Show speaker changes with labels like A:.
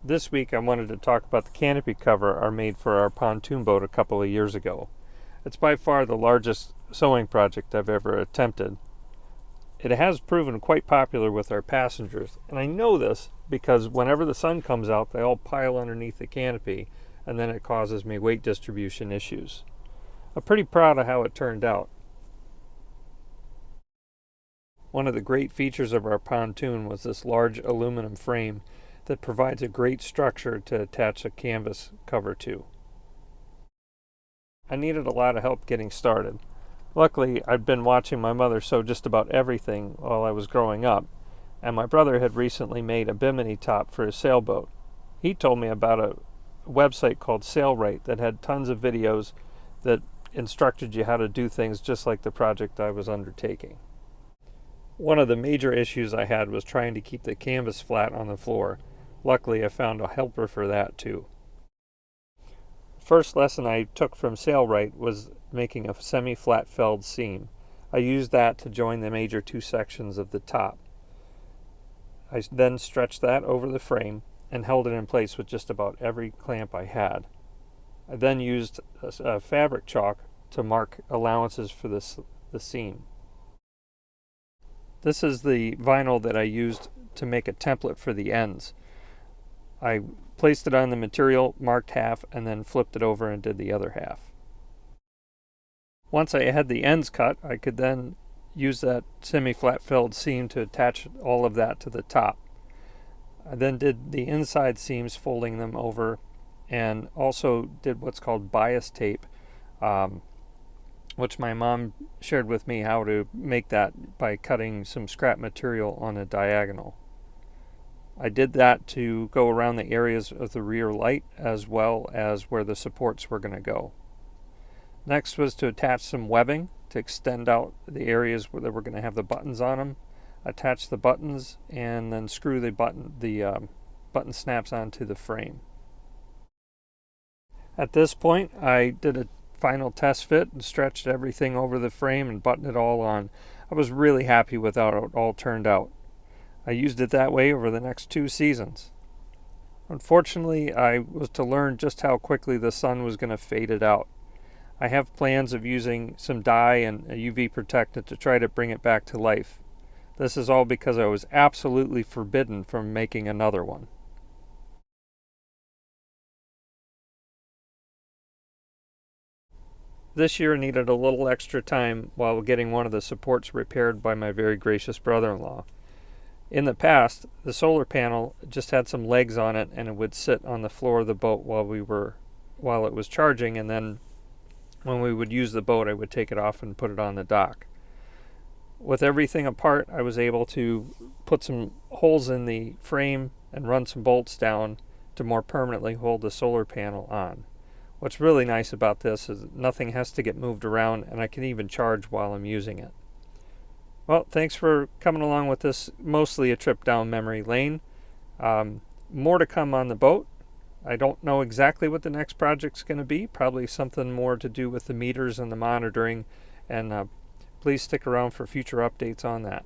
A: This week I wanted to talk about the canopy cover I made for our pontoon boat a couple of years ago. It's by far the largest sewing project I've ever attempted. It has proven quite popular with our passengers, and I know this because whenever the sun comes out, they all pile underneath the canopy, and then it causes me weight distribution issues. I'm pretty proud of how it turned out. One of the great features of our pontoon was this large aluminum frame that provides a great structure to attach a canvas cover to. I needed a lot of help getting started. Luckily, I'd been watching my mother sew just about everything while I was growing up, and my brother had recently made a bimini top for his sailboat. He told me about a website called Sailrite that had tons of videos that instructed you how to do things just like the project I was undertaking. One of the major issues I had was trying to keep the canvas flat on the floor. Luckily, I found a helper for that too. The first lesson I took from Sailrite was making a semi-flat felled seam. I used that to join the major two sections of the top. I then stretched that over the frame and held it in place with just about every clamp I had. I then used a fabric chalk to mark allowances for the seam. This is the vinyl that I used to make a template for the ends. I placed it on the material, marked half, and then flipped it over and did the other half. Once I had the ends cut, I could then use that semi-flat felled seam to attach all of that to the top. I then did the inside seams, folding them over, and also did what's called bias tape, which my mom shared with me how to make that by cutting some scrap material on a diagonal. I did that to go around the areas of the rear light as well as where the supports were going to go. Next was to attach some webbing to extend out the areas where we're going to have the buttons on them. Attach the buttons and then screw the button snaps onto the frame. At this point, I did a final test fit and stretched everything over the frame and buttoned it all on. I was really happy with how it all turned out. I used it that way over the next 2 seasons. Unfortunately, I was to learn just how quickly the sun was going to fade it out. I have plans of using some dye and a UV protectant to try to bring it back to life. This is all because I was absolutely forbidden from making another one. This year needed a little extra time while getting one of the supports repaired by my very gracious brother-in-law. In the past, the solar panel just had some legs on it and it would sit on the floor of the boat while it was charging, and then when we would use the boat, I would take it off and put it on the dock. With everything apart, I was able to put some holes in the frame and run some bolts down to more permanently hold the solar panel on. What's really nice about this is nothing has to get moved around, and I can even charge while I'm using it. Well, thanks for coming along with this, mostly a trip down memory lane. More to come on the boat. I don't know exactly what the next project's going to be. Probably something more to do with the meters and the monitoring. And please stick around for future updates on that.